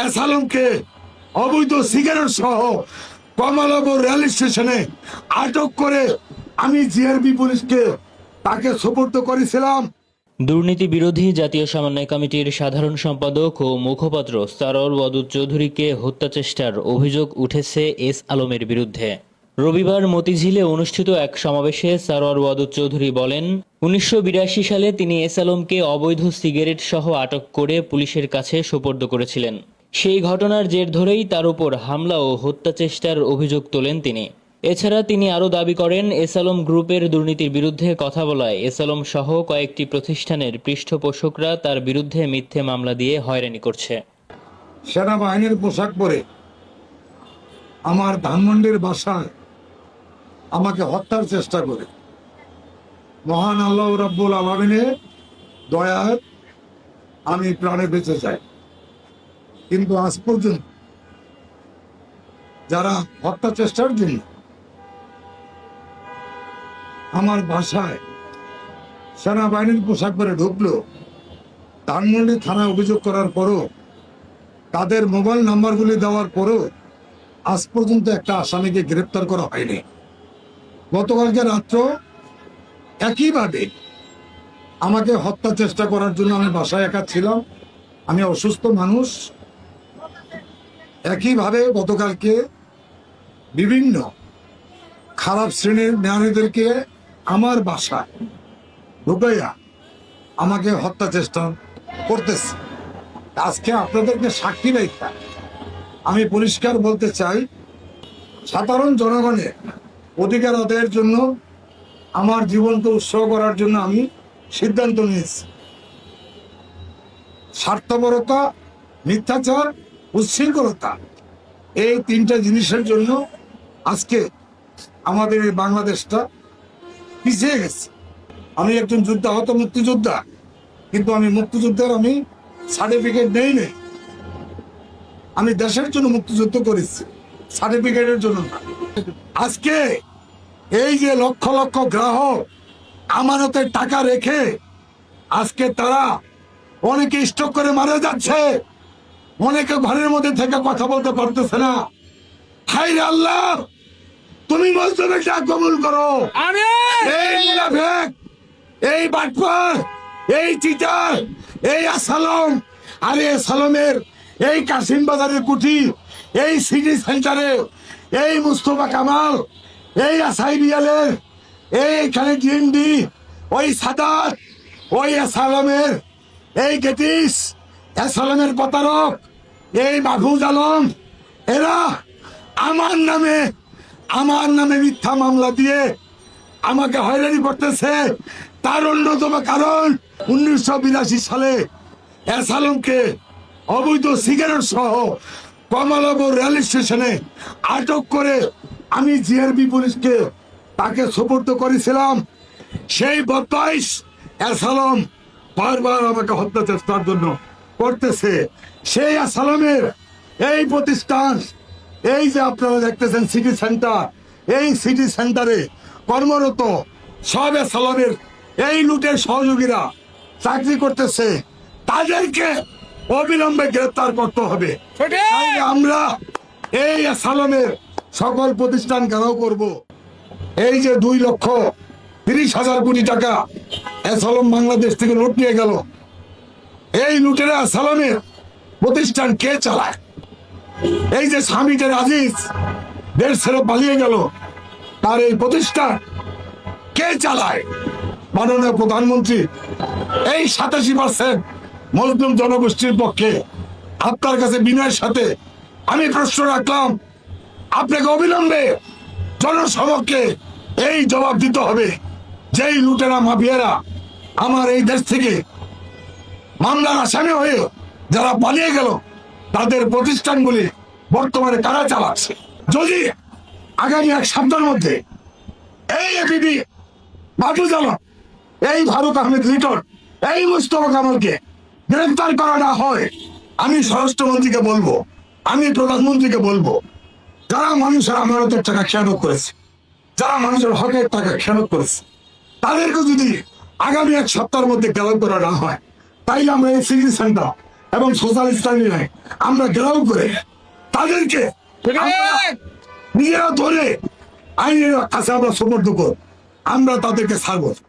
S আলমকে অবৈধ cigarette সহ কমলাপুর রেল স্টেশনে আটক করে আমি জিআরবি পুলিশকে তাকে সোপর্দ করেছিলাম। দুর্নীতি বিরোধী জাতীয় সমন্বয় কমিটির সাধারণ সম্পাদক ও মুখপাত্র সারোয়ার ওয়াদুদ চৌধুরীকে হত্যাচেষ্টার অভিযোগ উঠেছে এস আলমের বিরুদ্ধে। রবিবার মতিঝিলে অনুষ্ঠিত এক সমাবেশে সারোয়ার ওয়াদুদ চৌধুরী বলেন, ১৯৮২ সালে তিনি এস আলমকে অবৈধ সিগারেট সহ আটক করে পুলিশের কাছে সোপর্দ করেছিলেন। সেই ঘটনার জের ধরেই তার উপর হামলা ও হত্যাচেষ্টার অভিযোগ তোলেন তিনি। এছাড়া তিনি আরও দাবি করেন, এস আলম গ্রুপের দুর্নীতির বিরুদ্ধে কথা বলায় এস আলম সহ কয়েকটি প্রতিষ্ঠানের পৃষ্ঠপোষকরা তার বিরুদ্ধে মিথ্যে মামলা দিয়ে হয়রানি করছে। সেনাবাহিনীর পোশাক পরে আমার ধানমন্ডির বাসায় আমাকে হত্যার চেষ্টা করে মহান আল্লাহ রাব্বুল আলামিনের দয়ায় আমি প্রাণে বেঁচে যাই। কিন্তু আজ পর্যন্ত যারা হত্যা চেষ্টার জন্য আমার বাসায় সেনাবাহিনীর পোশাক পরে ঢুকলো, ধানমন্ডি থানায় অভিযোগ করার পরও, তাদের মোবাইল নাম্বারগুলি দেওয়ার পরও আজ পর্যন্ত একটা আসামিকে গ্রেপ্তার করা হয়নি। গতকালকে রাত্র একইভাবে আমাকে হত্যা চেষ্টা করার জন্য আমি বাসায় একা ছিলাম, আমি অসুস্থ মানুষ। একইভাবে গতকালকে বিভিন্ন খারাপ শ্রেণীর নারীদেরকে আমার বাসায় ঢুকাইয়া আমাকে হত্যা চেষ্টা করতেছে। আজকে আপনাদেরকে সাক্ষী রেখে আমি পরিষ্কার বলতে চাই, সাধারণ জনগণের অধিকার আদায়ের জন্য আমার জীবনকে উৎসর্গ করার জন্য আমি সিদ্ধান্ত নিয়েছি। স্বার্থপরতা, মিথ্যাচার, উচ্ছৃঙ্খলতা, এই তিনটা জিনিসের জন্য আজকে আমাদের এই বাংলাদেশটা পিছিয়ে গেছে। আমি একজন যুদ্ধাহত মুক্তিযোদ্ধা, কিন্তু আমি মুক্তিযোদ্ধার আমি সার্টিফিকেট নেই নেই। আমি দেশের জন্য মুক্তিযুদ্ধ করেছি, সার্টিফিকেটের জন্য না। আজকে এই যে লক্ষ লক্ষ গ্রাহক আমানতের টাকা রেখে আজকে তারা অনেকে স্টক করে মারা যাচ্ছে, অনেকে ঘরের মধ্যে থেকে কথা বলতে পারতেছে না। হায় রে আল্লাহ, তুমি মজলুমের ডাক কবুল করো। এই মুনাফিক, এই বাটপার, এই চিটার, এই আসালম, আরে সালমের এই কাশিম বাজারের কুঠি, এই সিটি সেন্টারে এই মুস্তফা কামাল, এই আসাই বিয়ালের, এইখানে ডিএনডি, ওই সাদাত, ওই আসালমের এই গেটিস, আসালমের প্রতারক, এই মাহফুজ আলম, এরা আমার নামে মিথ্যা মামলা দিয়ে আমাকে হয়রানি করতেছে। তার অন্যতম কারণ 1982 সালে এস আলমকে অবৈধ সিগারেট সহ কমলাপুর রেল স্টেশনে আটক করে আমি জিআরবি পুলিশকে তাকে সোপর্দ করেছিলাম। সেই বদমাইশ এস আলম বারবার আমাকে হত্যা চেষ্টার জন্য করতেছে। সেই এস আলমের এই প্রতিষ্ঠান, এই যে আপনারা দেখতেছেন সিটি সেন্টার, এই সিটি সেন্টারে কর্মরত সব এস আলমের এই লুটের সহযোগীরা চাকরি করতেছে, তাদেরকে অবিলম্বে গ্রেফতার করতে হবে। তাই আমরা এই এস আলমের সকল প্রতিষ্ঠান ঘেরাও করব। এই যে 2,30,000 কোটি টাকা এস আলম বাংলাদেশ থেকে লুট নিয়ে গেল, এই লুটেরা এস আলমের প্রতিষ্ঠান কে চালায়? এই যে স্বামীদের আজিজ দেশ ছেড়ে পালিয়ে গেল, তার এই প্রতিষ্ঠান কে চালায়? মাননীয় প্রধানমন্ত্রী এই 87% মুসলিম জনগোষ্ঠীর পক্ষে আপনার কাছে বিনয়ের সাথে আমি প্রশ্ন রাখলাম, আপনাকে অবিলম্বে জনসমক্ষে এই জবাব দিতে হবে, যেই লুটেরা মাফিয়ারা আমার এই দেশ থেকে মামলার আসামি হয়ে যারা পালিয়ে গেল, তাদের প্রতিষ্ঠানগুলি বর্তমানে কারা চালাচ্ছে। যদি আগামী 1 সপ্তাহের মধ্যে এই এপিডি, মাহফুজ আলম, এই ফারুক আহমেদ লিটন, এই মুস্তফা কামালকে গ্রেফতার করা না হয়, আমি স্বরাষ্ট্রমন্ত্রীকে বলবো, আমি প্রধানমন্ত্রীকে বলবো, যারা মানুষের আমানতের টাকা খেয়ানত করেছে, যারা মানুষের হকের টাকা খেয়ানত করেছে, তাদেরকে যদি আগামী 1 সপ্তাহের মধ্যে গ্রেফতার করা না হয়, তাইলে আমরা এই সিটি সেন্টার, এবং সোশ্যাল ইসলামীরা আমরা ঘেরাও করে তাদেরকে আমরা নিজেরা ধরে আইনের কাছে আমরা সমর্থ করব, আমরা তাদেরকে ছাড়বো না।